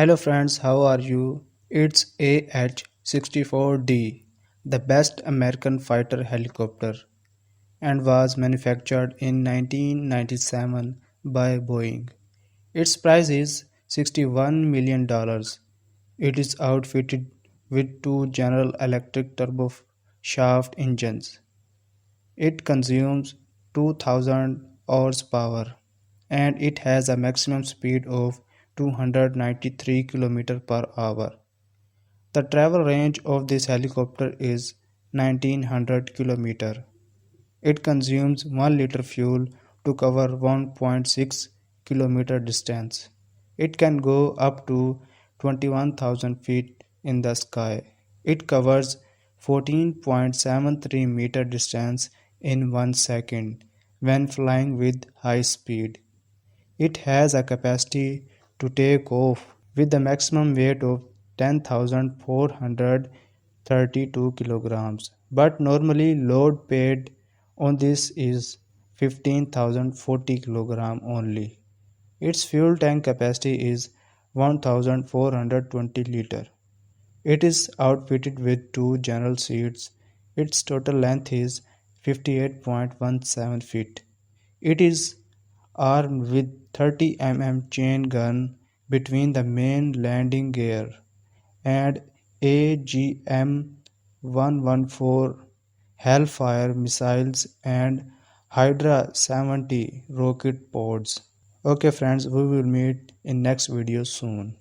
Hello friends, how are you? It's AH64D, the best American fighter helicopter, and was manufactured in 1997 by Boeing. Its price is $61 million. It is outfitted with two General Electric turboshaft engines. It consumes 2000 horsepower and it has a maximum speed of 293 km per hour. The travel range of this helicopter is 1900 km. It consumes 1 liter fuel to cover 1.6 km distance. It can go up to 21,000 feet in the sky. It covers 14.73 meter distance in 1 second when flying with high speed. It has a capacity to take off with a maximum weight of 10,432 kilograms, but normally load paid on this is 15,040 kilogram only. Its fuel tank capacity is 1,420 liter. It is outfitted with two general seats. Its total length is 58.17 feet. It is armed with 30 chain gun between the main landing gear and AGM-114 Hellfire missiles and Hydra 70 rocket pods. Okay friends, we will meet in next video soon.